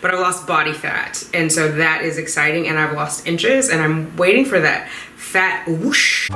but I've lost body fat. And so that is exciting, and I've lost inches, and I'm waiting for that fat whoosh.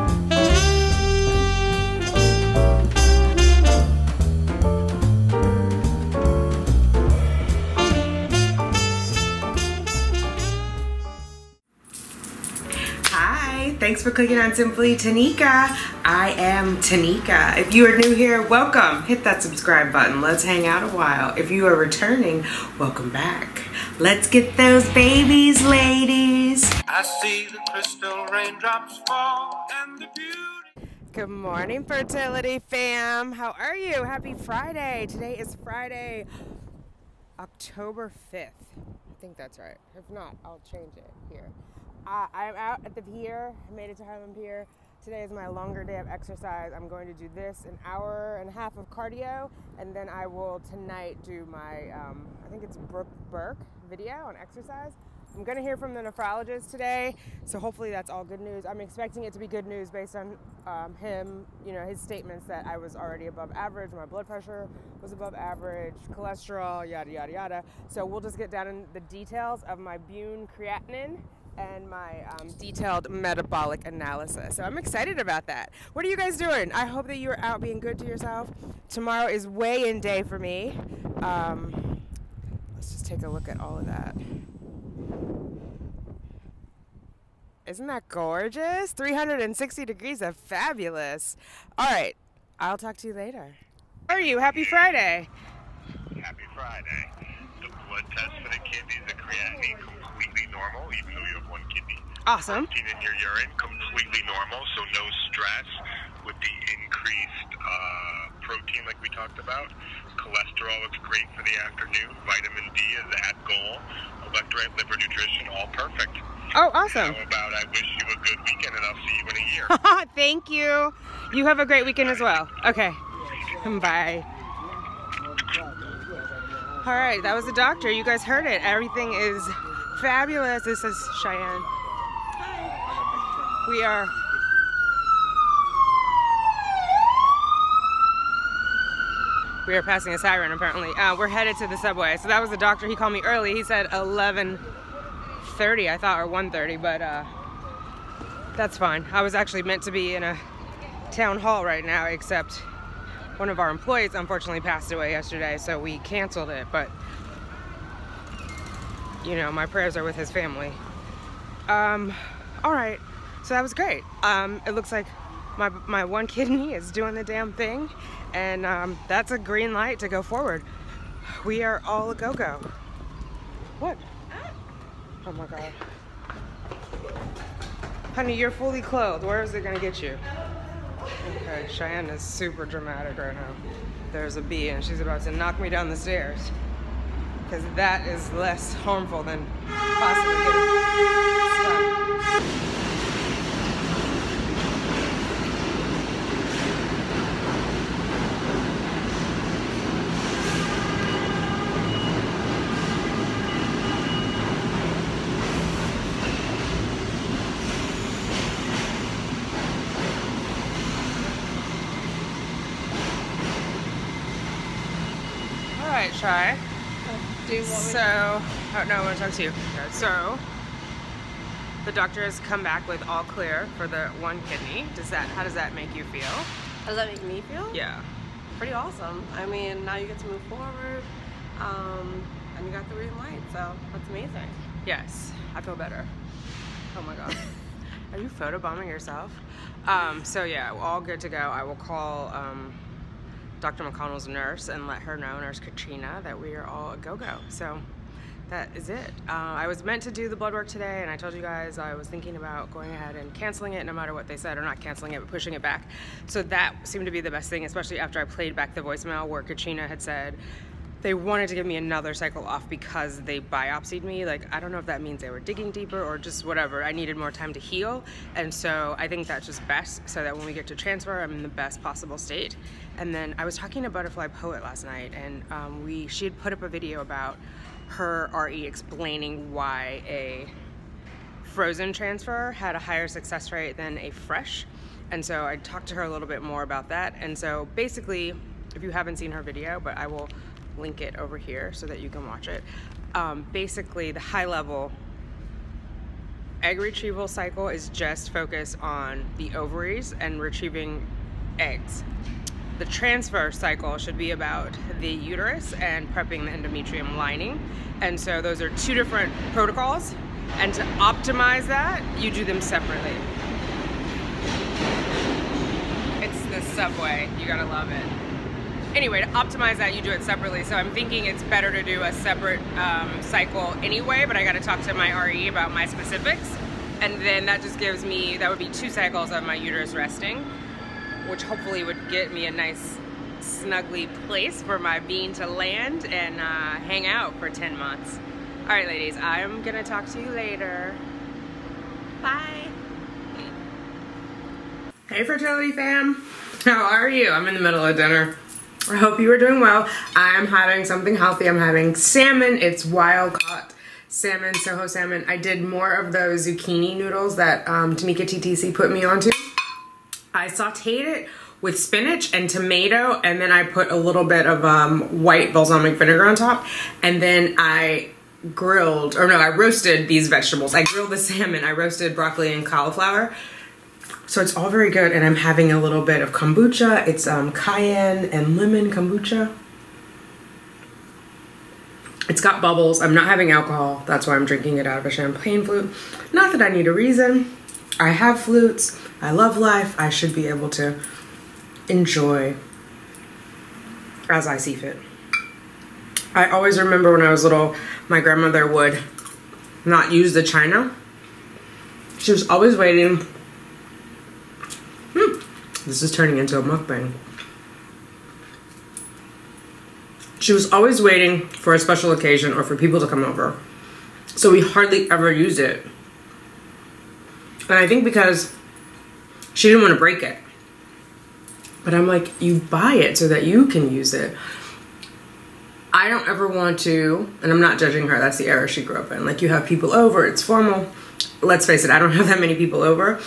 Thanks for clicking on Simply Tanika. I am Tanika. If you are new here, welcome. Hit that subscribe button. Let's hang out a while. If you are returning, welcome back. Let's get those babies, ladies. I see the crystal raindrops fall and the beauty. Good morning, Fertility fam. How are you? Happy Friday. Today is Friday, October 5th. I think that's right. If not, I'll change it here. I'm out at the pier. I made it to Harlem Pier. Today is my longer day of exercise. I'm going to do this, an hour and a half of cardio, and then I will tonight do my, I think it's Brooke Burke video on exercise. I'm going to hear from the nephrologist today, so hopefully that's all good news. I'm expecting it to be good news based on him, you know, his statements that I was already above average, my blood pressure was above average, cholesterol, yada, yada, yada. So we'll just get down in the details of my Bune creatinine and my detailed metabolic analysis. So I'm excited about that. What are you guys doing? I hope that you're out being good to yourself. Tomorrow is weigh-in day for me. Let's just take a look at all of that. Isn't that gorgeous? 360 degrees of fabulous. All right, I'll talk to you later. How are you? Happy Friday. Happy Friday. The blood test for the kidneys, the creatinine, completely normal, even though you have one kidney. Awesome. Protein in your urine, completely normal, so no stress with the increased protein like we talked about. Cholesterol looks great for the afternoon. Vitamin D is at goal. Electrolyte, liver nutrition, all perfect. Oh, awesome. How about I wish you a good weekend and I'll see you in a year. Thank you. You have a great weekend as well. Okay. Bye. All right, that was the doctor. You guys heard it. Everything is fabulous. This is Cheyenne. We are passing a siren apparently. We're headed to the subway. So that was the doctor. He called me early. He said 11:30, I thought, or 1:30, but that's fine. I was actually meant to be in a town hall right now, except one of our employees unfortunately passed away yesterday, so we canceled it, but you know, my prayers are with his family. All right, so that was great. It looks like my one kidney is doing the damn thing, and that's a green light to go forward. We are all a go-go. What? Oh my God. Honey, you're fully clothed. Where is it gonna get you? Okay, Cheyenne is super dramatic right now. There's a bee and she's about to knock me down the stairs, because that is less harmful than possibly getting stung. Alright, Shy. I want to talk to you. So, the doctor has come back with all clear for the one kidney. How does that make you feel? How does that make me feel? Yeah. Pretty awesome. I mean, now you get to move forward, and you got the green light, so that's amazing. Yes, I feel better. Oh my God. Are you photobombing yourself? So yeah, all good to go. I will call Dr. McConnell's nurse and let her know, Nurse Katrina, that we are all a go-go. So that is it. I was meant to do the blood work today, and I told you guys I was thinking about going ahead and canceling it no matter what they said, or not canceling it, but pushing it back. So that seemed to be the best thing, especially after I played back the voicemail where Katrina had said they wanted to give me another cycle off because they biopsied me. Like, I don't know if that means they were digging deeper or just whatever. I needed more time to heal, and so I think that's just best, so that when we get to transfer, I'm in the best possible state. And then I was talking to Butterfly Poet last night, and she had put up a video about her RE explaining why a frozen transfer had a higher success rate than a fresh. And so I talked to her a little bit more about that. And so basically, if you haven't seen her video, but I will link it over here so that you can watch it. basically the high level egg retrieval cycle is just focused on the ovaries and retrieving eggs. The transfer cycle should be about the uterus and prepping the endometrium lining. And so those are two different protocols. And to optimize that, you do them separately. It's the subway, you gotta love it. Anyway, to optimize that, you do it separately. So I'm thinking it's better to do a separate cycle anyway, but I gotta talk to my RE about my specifics. And then that just gives me, that would be 2 cycles of my uterus resting, which hopefully would get me a nice snuggly place for my bean to land and hang out for 10 months. All right, ladies, I'm gonna talk to you later. Bye. Hey, Fertility fam. How are you? I'm in the middle of dinner. I hope you are doing well. I'm having something healthy. I'm having salmon. It's wild caught salmon, Soho salmon. I did more of those zucchini noodles that Tanika TTC put me onto. I sauteed it with spinach and tomato, and then I put a little bit of white balsamic vinegar on top, and then I roasted these vegetables. I grilled the salmon, I roasted broccoli and cauliflower. So it's all very good, and I'm having a little bit of kombucha. It's cayenne and lemon kombucha. It's got bubbles. I'm not having alcohol. That's why I'm drinking it out of a champagne flute. Not that I need a reason. I have flutes. I love life. I should be able to enjoy as I see fit. I always remember when I was little, my grandmother would not use the china. She was always waiting. This is turning into a mukbang. She was always waiting for a special occasion or for people to come over. So we hardly ever used it. And I think because she didn't want to break it. But I'm like, you buy it so that you can use it. I don't ever want to, and I'm not judging her, that's the era she grew up in. Like, you have people over, it's formal. Let's face it, I don't have that many people over.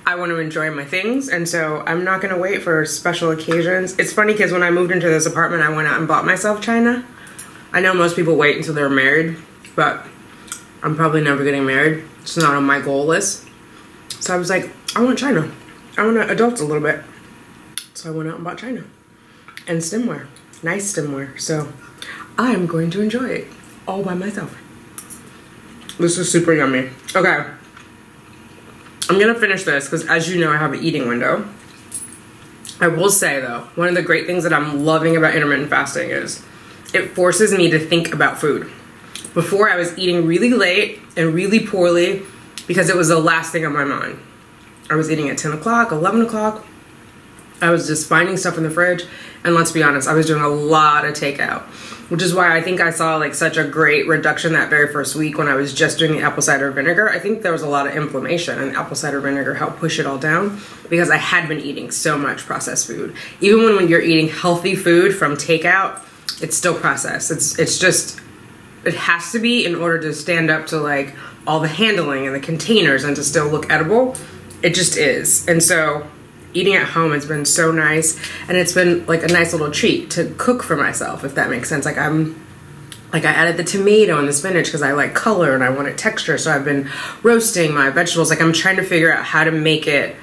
I want to enjoy my things, and so I'm not going to wait for special occasions. It's funny because when I moved into this apartment, I went out and bought myself china. I know most people wait until they're married, but I'm probably never getting married. It's not on my goal list. So I was like, I want china. I want to adult a little bit. So I went out and bought china and stemware, nice stemware. So I'm going to enjoy it all by myself. This is super yummy. Okay. I'm gonna finish this because, as you know, I have an eating window. I will say though, one of the great things that I'm loving about intermittent fasting is it forces me to think about food. Before, I was eating really late and really poorly because it was the last thing on my mind. I was eating at 10 o'clock, 11 o'clock. I was just finding stuff in the fridge, and let's be honest, I was doing a lot of takeout, which is why I think I saw like such a great reduction that very first week when I was just doing the apple cider vinegar. I think there was a lot of inflammation, and apple cider vinegar helped push it all down because I had been eating so much processed food. Even when you're eating healthy food from takeout, it's still processed. It's just, it has to be in order to stand up to like all the handling and the containers and to still look edible. It just is. And so eating at home has been so nice, and it's been like a nice little treat to cook for myself, if that makes sense. Like I added the tomato and the spinach because I like color and I wanted texture, so I've been roasting my vegetables. Like, I'm trying to figure out how to make it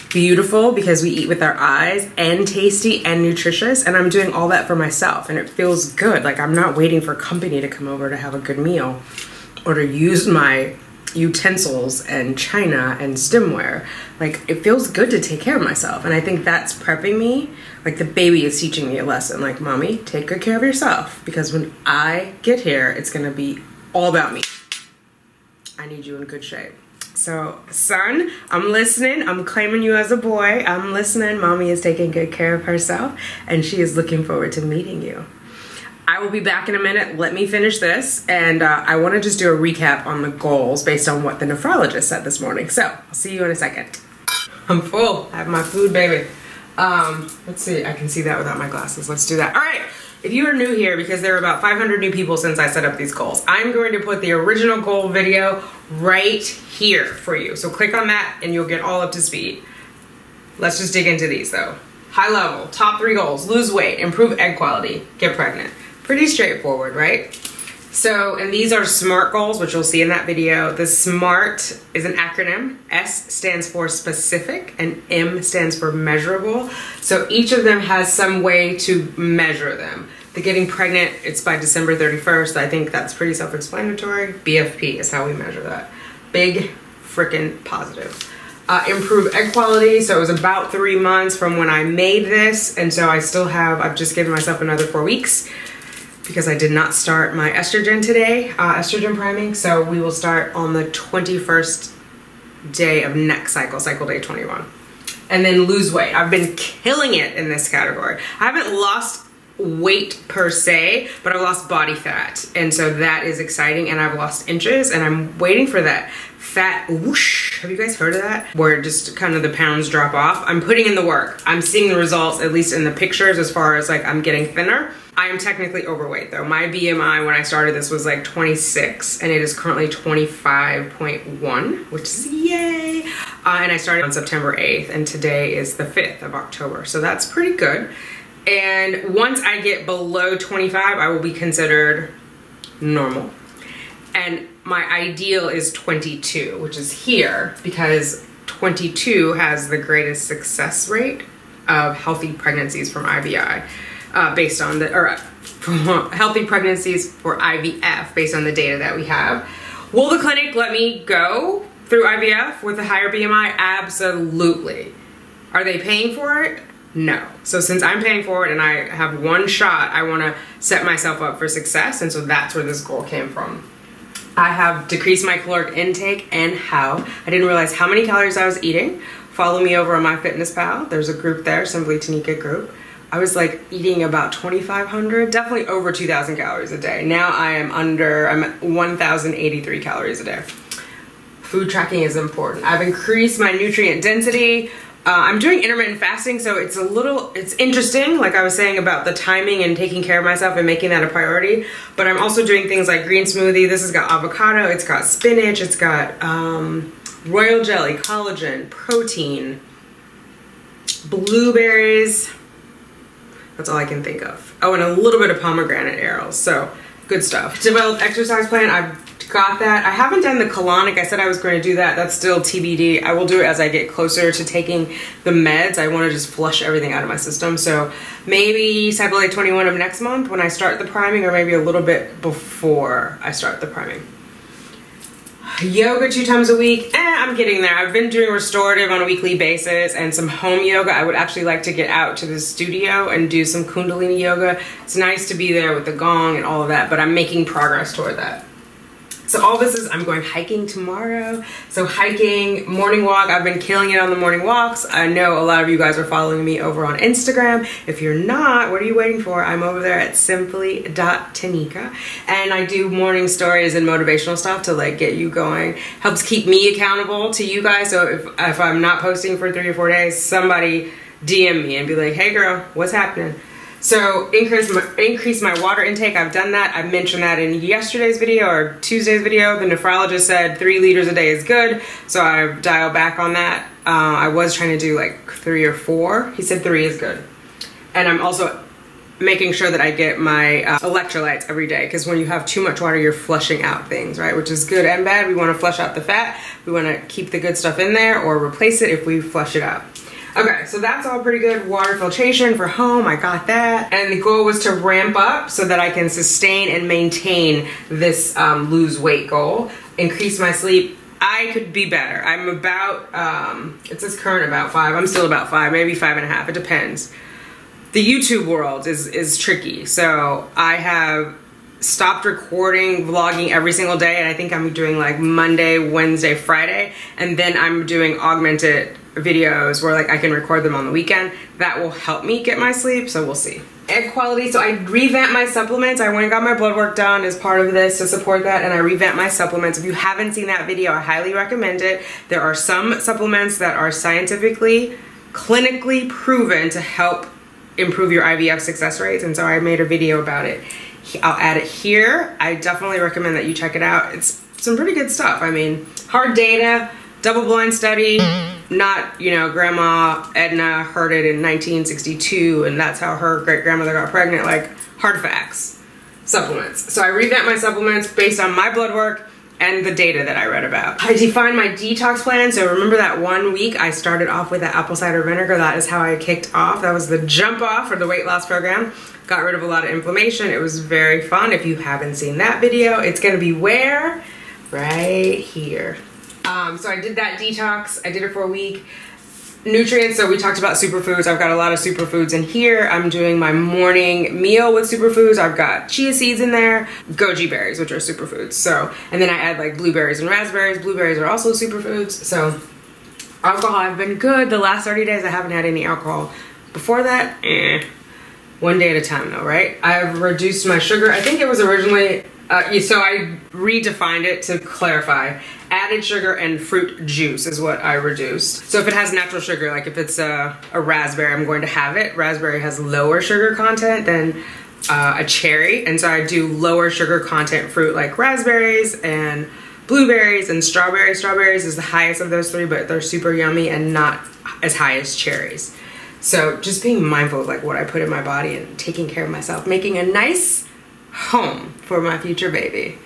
beautiful because we eat with our eyes, and tasty and nutritious, and I'm doing all that for myself, and it feels good. Like, I'm not waiting for company to come over to have a good meal or to use my utensils and china and stemware. Like, it feels good to take care of myself, and I think that's prepping me. Like, the baby is teaching me a lesson. Like, mommy, take good care of yourself, because when I get here, it's gonna be all about me. I need you in good shape. So, son, I'm listening. I'm claiming you as a boy. I'm listening. Mommy is taking good care of herself, and she is looking forward to meeting you. I will be back in a minute. Let me finish this, and I want to just do a recap on the goals based on what the nephrologist said this morning. So, I'll see you in a second. I'm full. I have my food, baby. Let's see. I can see that without my glasses. Let's do that. All right. If you are new here, because there are about 500 new people since I set up these goals, I'm going to put the original goal video right here for you. So click on that and you'll get all up to speed. Let's just dig into these though. High level, top 3 goals: lose weight, improve egg quality, get pregnant. Pretty straightforward, right? So, and these are SMART goals, which you'll see in that video. The SMART is an acronym. S stands for specific and M stands for measurable. So each of them has some way to measure them. The getting pregnant, it's by December 31st. I think that's pretty self-explanatory. BFP is how we measure that. Big freaking positive. Improve egg quality. So it was about 3 months from when I made this. And so I've just given myself another 4 weeks because I did not start my estrogen today, estrogen priming. So we will start on the 21st day of next cycle, cycle day 21. And then lose weight. I've been killing it in this category. I haven't lost weight per se, but I've lost body fat. And so that is exciting. And I've lost inches and I'm waiting for that fat whoosh. Have you guys heard of that? Where just kind of the pounds drop off. I'm putting in the work. I'm seeing the results, at least in the pictures, as far as like I'm getting thinner. I am technically overweight though. My BMI when I started this was like 26 and it is currently 25.1, which is yay. And I started on September 8th and today is the 5th of October. So that's pretty good. And once I get below 25, I will be considered normal. And my ideal is 22, which is here because 22 has the greatest success rate of healthy pregnancies from IVI. Based on healthy pregnancies for IVF based on the data that we have. Will the clinic let me go through IVF with a higher BMI? Absolutely. Are they paying for it? No. So since I'm paying for it and I have one shot, I want to set myself up for success, and so that's where this goal came from. I have decreased my caloric intake and how. I didn't realize how many calories I was eating. Follow me over on MyFitnessPal. There's a group there, Simply Tanika group. I was like eating about 2,500, definitely over 2,000 calories a day. Now I'm at 1,083 calories a day. Food tracking is important. I've increased my nutrient density. I'm doing intermittent fasting, so it's interesting, like I was saying about the timing and taking care of myself and making that a priority. But I'm also doing things like green smoothie. This has got avocado, it's got spinach, it's got royal jelly, collagen, protein, blueberries. That's all I can think of. Oh, and a little bit of pomegranate arrows. So good stuff. Developed exercise plan. I've got that. I haven't done the colonic. I said I was going to do that. That's still TBD. I will do it as I get closer to taking the meds. I want to just flush everything out of my system. So maybe cycle day 21 of next month when I start the priming, or maybe a little bit before I start the priming. Yoga 2 times a week. I'm getting there. I've been doing restorative on a weekly basis and some home yoga. I would actually like to get out to the studio and do some Kundalini yoga. It's nice to be there with the gong and all of that, but I'm making progress toward that. So all this is, I'm going hiking tomorrow. So hiking, morning walk, I've been killing it on the morning walks. I know a lot of you guys are following me over on Instagram. If you're not, what are you waiting for? I'm over there at simply.tanika. And I do morning stories and motivational stuff to like get you going. Helps keep me accountable to you guys. So if I'm not posting for 3 or 4 days, somebody DM me and be like, hey girl, what's happening? So increase my water intake. I've done that. I mentioned that in yesterday's video or Tuesday's video. The nephrologist said 3 liters a day is good. So I've dialed back on that. I was trying to do like 3 or 4. He said 3 is good. And I'm also making sure that I get my electrolytes every day, because when you have too much water, you're flushing out things, right? Which is good and bad. We want to flush out the fat. We want to keep the good stuff in there or replace it if we flush it out. Okay, so that's all pretty good. Water filtration for home, I got that. And the goal was to ramp up so that I can sustain and maintain this lose weight goal. Increase my sleep. I could be better. I'm about, it says current about 5. I'm still about 5, maybe 5.5, it depends. The YouTube world is tricky. So I have stopped recording, vlogging every single day, and I think I'm doing like Monday, Wednesday, Friday, and then I'm doing augmented videos where like I can record them on the weekend. That will help me get my sleep, so we'll see. Egg quality, so I revamped my supplements. I went and got my blood work done as part of this to support that, and I revamped my supplements. If you haven't seen that video, I highly recommend it. There are some supplements that are scientifically, clinically proven to help improve your IVF success rates, and so I made a video about it. I'll add it here. I definitely recommend that you check it out. It's some pretty good stuff. I mean, hard data, double-blind study, not, you know, Grandma Edna heard it in 1962 and that's how her great-grandmother got pregnant, like hard facts. supplements. So I revamped my supplements based on my blood work and the data that I read about. I defined my detox plan. So remember that 1 week I started off with the apple cider vinegar. That is how I kicked off. That was the jump off for the weight loss program. Got rid of a lot of inflammation. It was very fun. If you haven't seen that video, it's gonna be where? Right here. So I did that detox. I did it for a week. Nutrients, so we talked about superfoods. I've got a lot of superfoods in here. I'm doing my morning meal with superfoods. I've got chia seeds in there, goji berries, which are superfoods. So, and then I add like blueberries and raspberries. Blueberries are also superfoods. So alcohol, I've been good. The last 30 days, I haven't had any alcohol. Before that, 1 day at a time though, right? I've reduced my sugar. I think it was originally, so I redefined it to clarify. Added sugar and fruit juice is what I reduced. So if it has natural sugar, like if it's a raspberry, I'm going to have it. Raspberry has lower sugar content than a cherry. And so I do lower sugar content fruit like raspberries and blueberries and strawberries. Strawberries is the highest of those three, but they're super yummy and not as high as cherries. So just being mindful of like what I put in my body and taking care of myself, making a nice home for my future baby.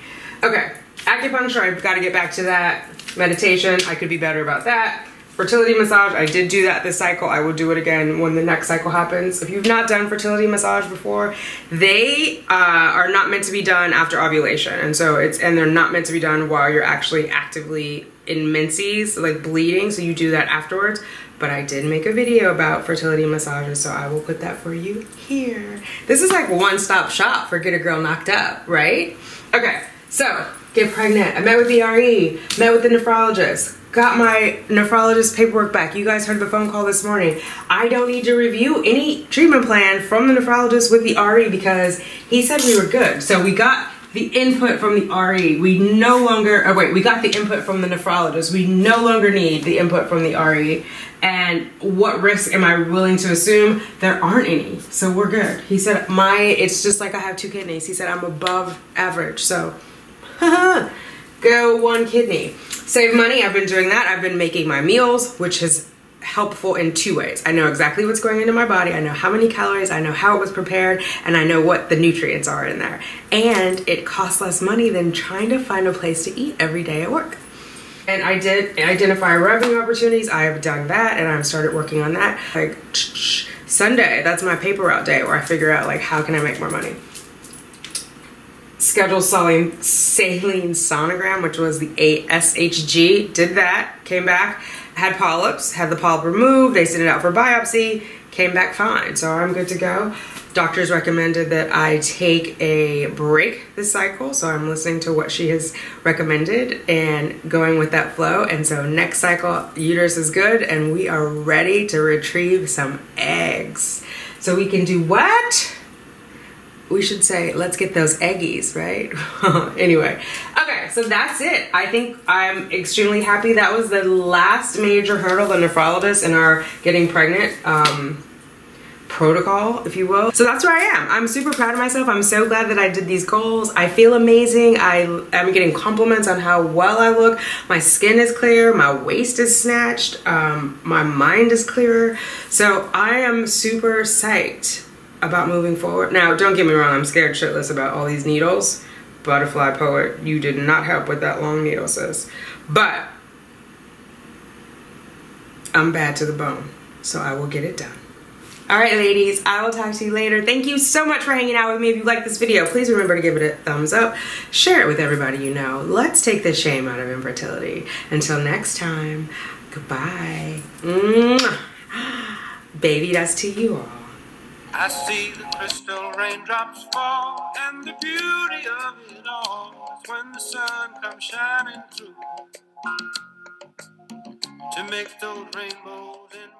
Okay. Acupuncture, I've got to get back to that. Meditation, I could be better about that. Fertility massage, I did do that this cycle. I will do it again when the next cycle happens. If you've not done fertility massage before, they are not meant to be done after ovulation. And so they're not meant to be done while you're actually actively in menses, like bleeding. So you do that afterwards. But I did make a video about fertility massages, so I will put that for you here. This is like one-stop shop for get a girl knocked up, right? Okay, so get pregnant. I met with the RE, met with the nephrologist, got my nephrologist paperwork back. You guys heard the phone call this morning. I don't need to review any treatment plan from the nephrologist with the RE because he said we were good. So we got the input from the RE. We no longer, we got the input from the nephrologist. We no longer need the input from the RE. And what risk am I willing to assume? There aren't any, so we're good. He said, it's just like I have 2 kidneys. He said I'm above average, so go 1 kidney. Save money, I've been doing that. I've been making my meals, which is helpful in 2 ways. I know exactly what's going into my body. I know how many calories, I know how it was prepared, and I know what the nutrients are in there. And it costs less money than trying to find a place to eat every day at work. And I did identify revenue opportunities. I have done that, and I've started working on that. Like Sunday, that's my paper route day where I figure out like how can I make more money. Scheduled saline sonogram, which was the ASHG. Did that, came back, had polyps, had the polyp removed. They sent it out for biopsy, came back fine. So I'm good to go. Doctors recommended that I take a break this cycle, so I'm listening to what she has recommended and going with that flow. And so next cycle, uterus is good, and we are ready to retrieve some eggs. So we can do what? We should say, let's get those eggies, right? Anyway, okay, so that's it. I think I'm extremely happy. That was the last major hurdle, the nephrologist in our getting pregnant protocol, if you will. So that's where I am. I'm super proud of myself. I'm so glad that I did these goals. I feel amazing. I'm getting compliments on how well I look. My skin is clear. My waist is snatched. My mind is clearer. So I am super psyched about moving forward. Now, don't get me wrong. I'm scared shitless about all these needles. Butterfly poet, you did not help with that long needle, sis. But I'm bad to the bone, so I will get it done. All right, ladies, I will talk to you later. Thank you so much for hanging out with me. If you like this video, please remember to give it a thumbs up. Share it with everybody you know. Let's take the shame out of infertility. Until next time, goodbye. Mwah. Baby, that's to you all. I see the crystal raindrops fall, and the beauty of it all is when the sun comes shining through to make those rainbows in